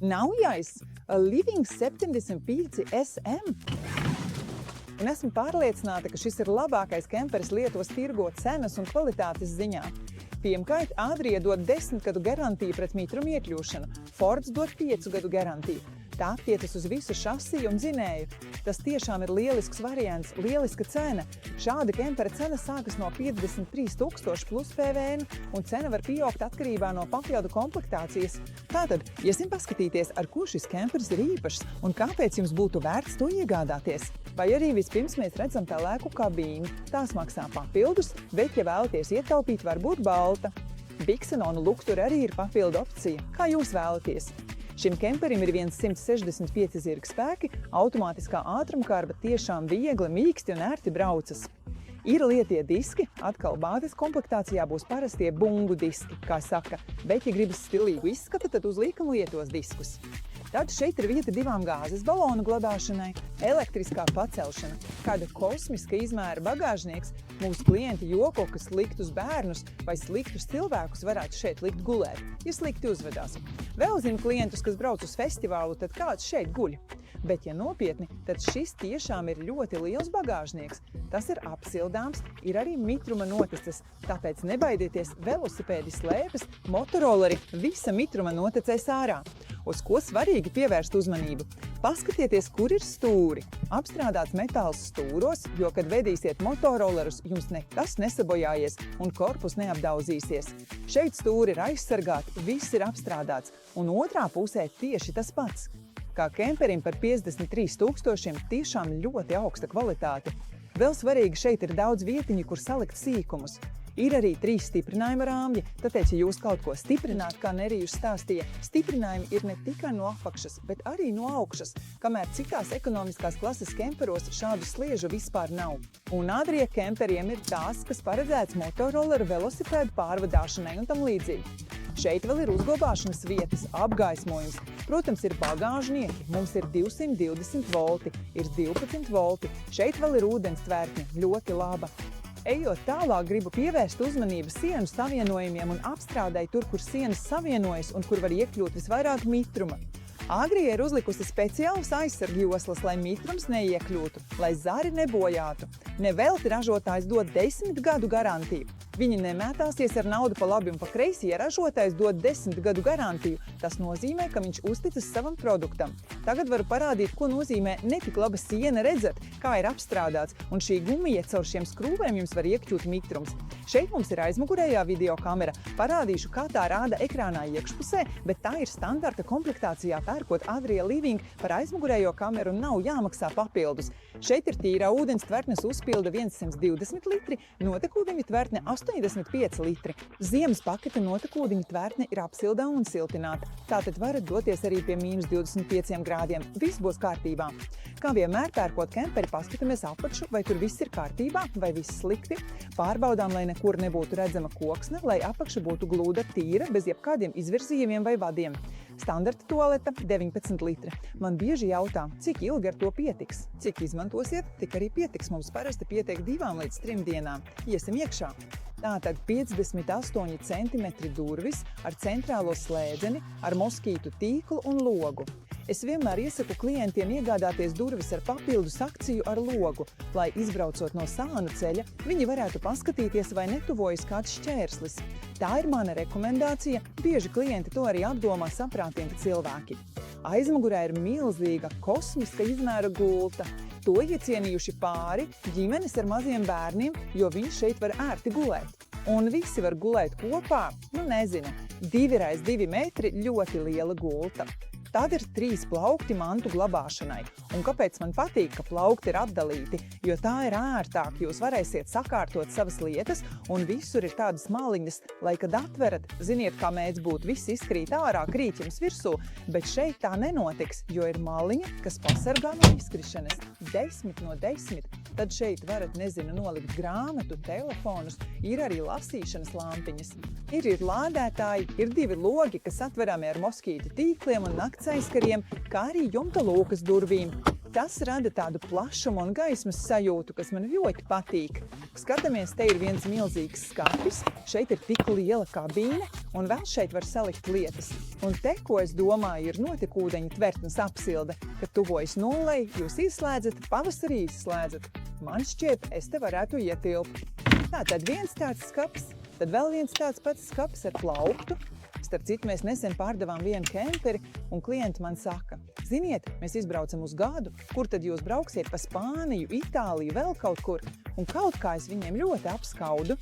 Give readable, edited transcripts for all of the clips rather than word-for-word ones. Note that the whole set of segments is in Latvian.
Naujais Living 75 SM. Un esmu pārliecināta, ka šis ir labākais kemperis Lietuvas tirgo cenas un kvalitātes ziņā. Pirmkārt, Adria dod 10 gadu garantiju pret mitrumu iekļūšanu, Fords dod 5 gadu garantiju. Tā attiecas uz visu šasiju un dzinēju. Tas tiešām ir lielisks variants, lieliska cena. Šāda kempera cena sākas no 53 000 plus PVN, un cena var pieaugt atkarībā no papildu komplektācijas. Tātad, iesim paskatīties, ar ko šis kemperis ir īpašs un kāpēc jums būtu vērts to iegādāties. Vai arī vispirms mēs redzam pelēku kabīni. Tās maksā papildus, bet, ja vēlaties ietaupīt, var būt balta. Biksenonu lukturi arī ir papildu opcija. Kā jūs vēlaties? Šim kemperim ir 165 zirgspēki, automātiskā ātrumkarba tiešām viegli, mīksti un ērti braucas. Ir lietie diski, atkal bāzes komplektācijā būs parastie bungu diski, kā saka, bet, ja gribas stilīgu izskatu, tad uzliekam lietos diskus. Tad šeit ir vieta 2 gāzes balonu glabāšanai, elektriskā pacelšana, kāda kosmiska izmēra bagāžnieks. Mūsu klienti joko, ka sliktus bērnus vai sliktus cilvēkus varētu šeit likt gulēt, ja slikti uzvedās. Vēl zinu klientus, kas brauc uz festivālu, tad kāds šeit guļ. Bet, ja nopietni, tad šis tiešām ir ļoti liels bagāžnieks. Tas ir apsildāms, ir arī mitruma noteces, tāpēc nebaidieties, velosipēdi slēpes, motoroleri, visa mitruma notecēs ārā. Uz ko svarīgi pievērst uzmanību? Paskatieties, kur ir stūri. Apstrādāts metāls stūros, jo, kad vedīsiet motorolerus, jums nekas nesabojājies un korpus neapdauzīsies. Šeit stūri ir aizsargāti, viss ir apstrādāts, un otrā pusē tieši tas pats. Kā kemperim par 53 000 tiešām ļoti augsta kvalitāte. Vēl svarīgi šeit ir daudz vietiņu, kur salikt sīkumus. Ir arī 3 stiprinājuma rāmji, tāpēc, ja jūs kaut ko stiprināt, kā Nerijus stāstīja, stiprinājumi ir ne tikai no apakšas, bet arī no augšas, kamēr citās ekonomiskās klases kemperos šādu sliežu vispār nav. Un Adria kemperiem ir tās, kas paredzēts motoroleru velosipēdu pārvadāšanai un tam līdzīgi. Šeit vēl ir uzglabāšanas vietas, apgaismojums. Protams, ir bagāžnieki, mums ir 220 volti, ir 12 volti. Šeit vēl ir ūdens tvērtne, ļoti laba. Ejot tālāk, gribu pievērst uzmanību sienu savienojumiem un apstrādai tur, kur sienas savienojas un kur var iekļūt visvairāk mitruma. Adria ir uzlikusi speciālas aizsargjoslas, lai mitrums neiekļūtu, lai zari nebojātu. Nevelti ražotājs dod 10 gadu garantiju. Viņi nemētāsies ar naudu pa labi un pa kreisi, ja ražotājs dod 10 gadu garantiju. Tas nozīmē, ka viņš uzticas savam produktam. Tagad varu parādīt, ko nozīmē netik laba siena, redzat, kā ir apstrādāts, un šī gumija caur šiem skrūvēm jums var iekļūt mitrums. Šeit mums ir aizmugurējā video kamera. Parādīšu, kā tā rāda ekrānā iekšpusē, bet tā ir standarta komplektācijā pērkot Adria Living par aizmugurējo kameru nav jāmaksā papildus. Šeit ir tīrā ūdens tvertnes uzpilda 120 litri, notekūdeņu tvertne 85 litri. Ziemas pakete notekūdeņu tvertne ir apsildāma un siltināta. Tātad varat doties arī pie -25 grādiem. Viss būs kārtībā. Kā vienmēr pērkot kemperi, paskatāmies apakšu, vai tur viss ir kārtībā, vai viss slikti. Pārbaudām, lai nekur nebūtu redzama koksne, lai apakša būtu glūda, tīra, bez jebkādiem izvirzījumiem vai vadiem. Standarta toaleta 19 litri. Man bieži jautā, cik ilgi ar to pietiks. Cik izmantosiet, tik arī pietiks. Mums parasti pietiek 2 līdz 3 dienām. Iesim iekšā. Tātad 58 cm durvis ar centrālo slēdzeni, ar moskītu tīklu un logu. Es vienmēr iesaku klientiem iegādāties durvis ar papildus akciju ar logu, lai izbraucot no sānu ceļa, viņi varētu paskatīties, vai netuvojas kāds šķērslis. Tā ir mana rekomendācija, bieži klienti to arī apdomā saprātīgi cilvēki. Aizmugurē ir milzīga kosmiska izmēra gulta. To iecienījuši pāri ģimenes ar maziem bērniem, jo viņi šeit var ērti gulēt. Un visi var gulēt kopā, nezinu, 2x2 metri ļoti liela gulta. Tad ir 3 plaukti mantu glabāšanai. Un kāpēc man patīk, ka plaukti ir atdalīti? Jo tā ir ērtāk, jūs varēsiet sakārtot savas lietas, un visur ir tādas maliņas, lai, kad atverat, ziniet, kā mēdz būt, viss izkrīt ārā, krīt jums virsū, bet šeit tā nenotiks, jo ir maliņa, kas pasargā no izkrišanas. 10 no 10. Tad šeit varat, nolikt grāmatu, telefonus, ir arī lasīšanas lampiņas. Ir lādētāji, ir 2 logi, kas atverami ar moskītu tīkliem un nakts aizkariem, kā arī jumta lūkas durvīm. Tas rada tādu plašumu un gaismas sajūtu, kas man ļoti patīk. Skatāmies, te ir viens milzīgs skapis, šeit ir tik liela kabīne, un vēl šeit var salikt lietas. Un te, ko es domāju, ir notekūdeņa tvertnes apsilde, kad tuvojas nullei, jūs izslēdzat, pavasarī izslēdzat. Man šķiet, es te varētu ietilpt. Tātad viens tāds skapis, tad vēl viens tāds pats skapis ar plauktu. Starp citu, mēs nesen pārdevām vienu kemperi, un klienti man saka, ziniet, mēs izbraucam uz gadu, kur tad jūs brauksiet pa Spāniju, Itāliju, vēl kaut kur, un kaut kā es viņiem ļoti apskaudu.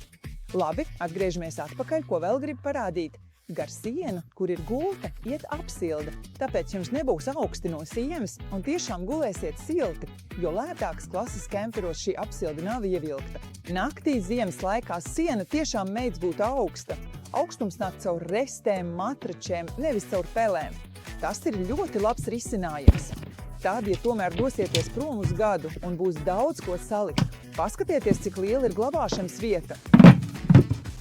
Labi, atgriežamies atpakaļ, ko vēl gribu parādīt. Gar sienu, kur ir gulta, iet apsilde, tāpēc jums nebūs augsti no sienas un tiešām gulēsiet silti, jo lētākas klases kemperos šī apsilde nav ievilkta. Naktī ziemas laikā siena tiešām mēdz būt augsta. Augstums nāk caur restēm, matračiem, nevis caur pelēm. Tas ir ļoti labs risinājums. Tad, ja tomēr dosieties prom uz gadu un būs daudz ko salikt, paskatieties, cik liela ir glabāšanas vieta.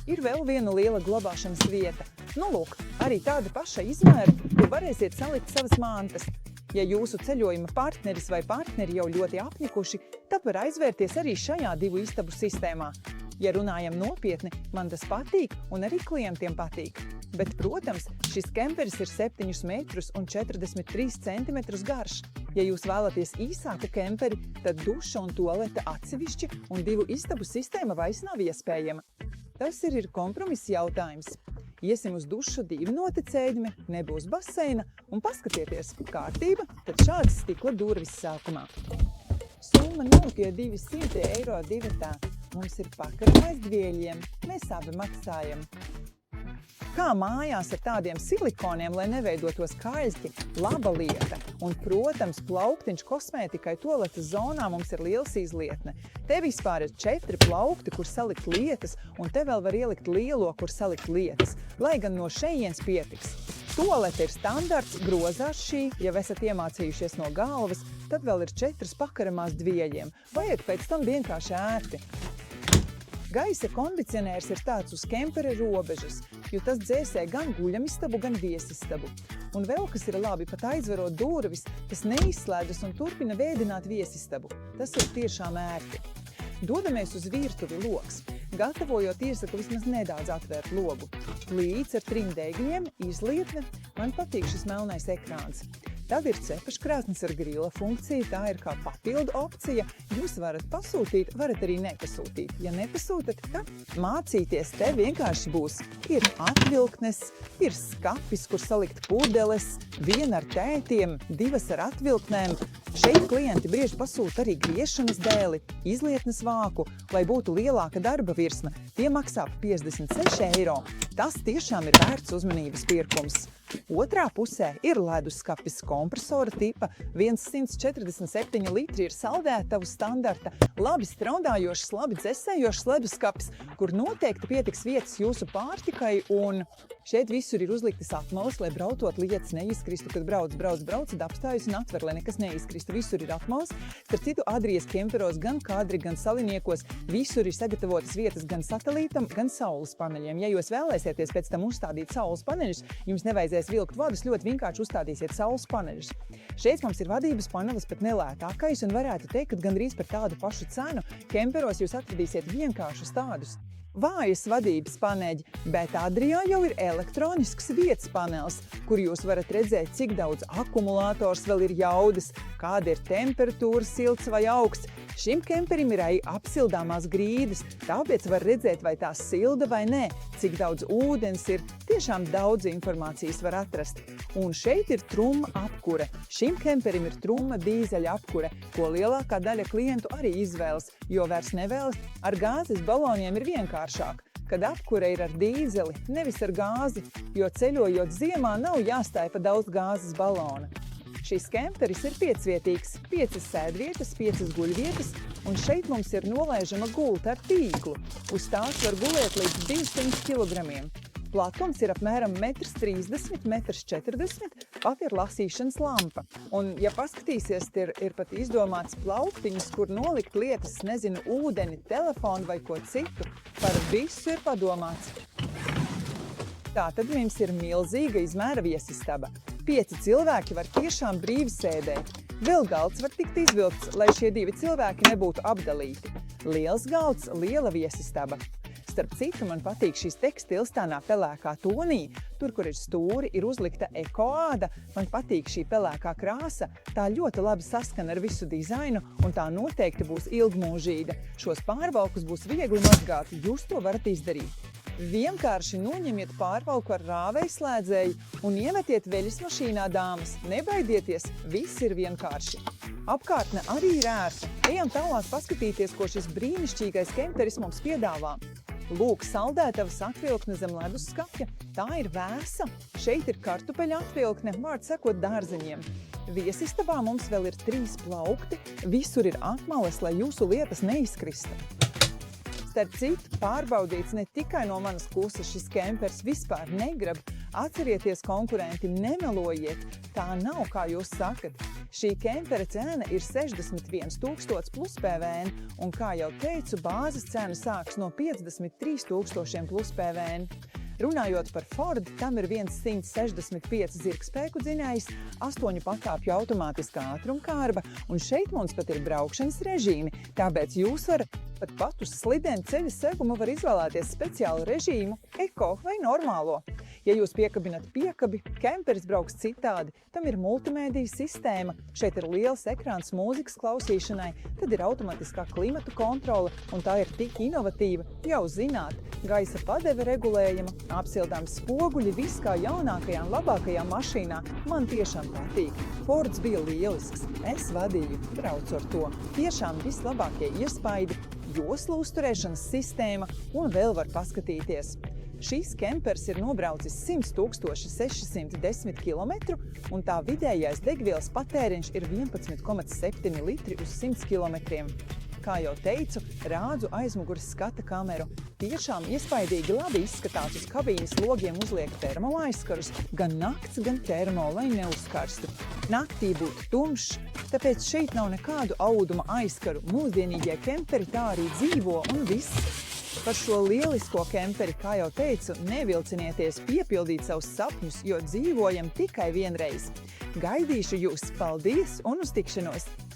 Ir vēl viena liela glabāšanas vieta. Nu, lūk, arī tāda paša izmēra, kur varēsiet salikt savas mantas. Ja jūsu ceļojuma partneris vai partneri jau ļoti apņikuši, tad var aizvērties arī šajā divu istabu sistēmā. Ja runājam nopietni, man tas patīk un arī klientiem patīk. Bet, protams, šis kemperis ir 7 metrus un 43 centimetrus garš. Ja jūs vēlaties īsāku kemperi, tad duša un tualete atsevišķi un divu istabu sistēma vairs nav iespējama. Tas ir kompromiss jautājums. Iesim uz dušu 2 noticējumi, nebūs baseina un paskatieties, kārtība, tad šādas stikla durvis sākumā. Summa nav tie 200 eiro divatā. Mums ir pakaramais dvieļiem, mēs abi maksājam. Kā mājās ar tādiem silikoniem, lai neveidotos kaļķi, laba lieta. Un, protams, plauktiņš kosmētikai tualetes zonā mums ir liels izlietne. Te vispār ir 4 plaukti, kur salikt lietas, un te vēl var ielikt lielo, kur salikt lietas, lai gan no šejienes pietiks. Tualete ir standarts, grozās šī, ja esat iemācījušies no galvas, tad vēl ir 4 pakaramās dvieļiem. Vajag pēc tam vienkārši ērti. Gaisa kondicionērs ir tāds uz kempera robežas, jo tas dzēsē gan guļamistabu, gan viesistabu. Un vēl, kas ir labi, pat aizverot durvis, tas neizslēdzas un turpina vēdināt viesistabu. Tas ir tiešām ērti. Dodamies uz virtuvi logs. Gatavojot, iesaku vismaz nedaudz atvērt logu. Līdz ar 3 degļiem, izlietne, man patīk šis melnais ekrāns. Tad ir cepeškrāsnes ar grila funkciju, tā ir kā papildu opcija. Jūs varat pasūtīt, varat arī nepasūtīt. Ja nepasūtat, tad mācīties te vienkārši būs. Ir atvilknes, ir skapis, kur salikt pudeles, 1 ar tētiem, 2 ar atvilknēm. Šeit klienti bieži pasūta arī griešanas dēli, izlietnes vāku, lai būtu lielāka darba virsma. Tie maksā 56 eiro. Tas tiešām ir vērts uzmanības pirkums. Otrā pusē ir leduskapis kompresora tipa, 147 litri ir saldētavu standarta, labi strādājošs, labi dzesējošs leduskapis, kur noteikti pietiks vietas jūsu pārtikai, un šeit visur ir uzliktas atmalas, lai brautot lietas neizkristu, kad brauc, tad apstājas un atver, lai nekas neizkristu. Visur ir atmalas, starp citu Adrijas kemperos, gan kadri, gan saliniekos, visur ir sagatavotas vietas gan satelītam, gan saules paneļiem. Ja jūs vēlēsieties pēc tam uzstādīt saules paneļus, jums nevajadzēs vilkt vadus, ļoti vienkārši uzstādīsiet saules paneļus. Šeit mums ir vadības panelis pat nelētākais un varētu teikt, ka gandrīz par tādu pašu cenu kemperos jūs atradīsiet vienkāršus tādus. Vājas vadības paneļi, bet Adrijā jau ir elektronisks vietas panelis, kur jūs varat redzēt, cik daudz akumulators vēl ir jaudas, kāda ir temperatūra, silts vai augsts. Šim kemperim ir arī apsildāmās grīdas, tāpēc var redzēt, vai tā silda vai nē, cik daudz ūdens ir. Tiešām daudz informācijas var atrast. Un šeit ir trumma apkure. Šim kemperim ir trumma dīzeļa apkure, ko lielākā daļa klientu arī izvēlas, jo vairs nevēlas. Ar gāzes baloniem ir vienkāršāk, kad apkure ir ar dīzeli, nevis ar gāzi, jo ceļojot ziemā nav jāstāj pa daudz gāzes balona. Šis kemperis ir 5-vietīgs, 5 sēdvietas, 5 guļvietas, un šeit mums ir nolaižama gulta ar tīklu. Uz tās var gulēt līdz 200 kg. Platums ir apmēram 1,30 m, 1,40 m, pat ir lasīšanas lampa. Un, ja paskatīsies, ir pat izdomāts plauktiņus, kur nolikt lietas, nezinu, ūdeni, telefonu vai ko citu. Par visu ir padomāts. Tātad mums ir milzīga izmēra viesistaba. 5 cilvēki var tiešām brīvi sēdēt. Vēl galds var tikt izvilkts, lai šie divi cilvēki nebūtu apdalīti. Liels galds, liela viesistaba. Starp citu, man patīk šīs tekstils tādā pelēkā tonī. Tur, kur ir stūri, ir uzlikta ekoāda. Man patīk šī pelēkā krāsa. Tā ļoti labi saskan ar visu dizainu, un tā noteikti būs ilgmūžīga. Šos pārvalkus būs viegli mazgāt, jūs to varat izdarīt. Vienkārši noņemiet pārvalku ar rāvējslēdzēju un iemetiet veļas mašīnā, dāmas. Nebaidieties, viss ir vienkārši. Apkārtne arī ir ērta. Ejam tālāk paskatīties, ko šis brīnišķīgais kemperis mums piedāvā. Lūk, saldētavas atvilkne zem leduskapja. Tā ir vēsa. Šeit ir kartupeļa atvilkne, vārds sakot dārzeņiem. Viesistabā mums vēl ir 3 plaukti. Visur ir atmales, lai jūsu lietas neizkrista. Starp citu, pārbaudīts ne tikai no manas puses, šis kempers vispār negrab. Atcerieties, konkurenti, nemelojiet. Tā nav, kā jūs sakat. Šī kempera cena ir 61 000 plus PVN, un, kā jau teicu, bāzes cena sāks no 53 000 plus PVN. Runājot par Ford, tam ir 165 zirgspēku dzinējs, 8 pakāpju automātiskā ātrumkārba, un šeit mums pat ir braukšanas režīmi, tāpēc jūs varat pat uz slideni ceļa segumu var izvēlēties speciālu režīmu, eko vai normālo. Ja jūs piekabinat piekabi, kemperis brauks citādi, tam ir multimēdija sistēma, šeit ir liels ekrāns mūzikas klausīšanai, tad ir automatiskā klimatu kontrole, un tā ir tik inovatīva, jau zināt, gaisa padeve regulējama, apsildāms spoguļi, viss kā jaunākajā un labākajā mašīnā, man tiešām patīk. Fords bija lielisks, es vadīju, braucu ar to, tiešām vislabākie iespaidi, joslu uzturēšanas sistēma un vēl var paskatīties. Šīs kempers ir nobraucis 100 610 km, un tā vidējais degvielas patēriņš ir 11,7 litri uz 100 km. Kā jau teicu, rādzu aizmugures skata kameru. Tiešām iespaidīgi labi izskatās uz kabīnes logiem uzliek termoaizskarus, gan nakts, gan termo, lai neuzkarstu. Naktī būtu tumšs, tāpēc šeit nav nekādu auduma aizskaru. Mūsdienīgie kemperi tā arī dzīvo un viss. Par šo lielisko kemperi, kā jau teicu, nevilcinieties piepildīt savus sapņus, jo dzīvojam tikai vienreiz. Gaidīšu jūs, paldies un uz tikšanos!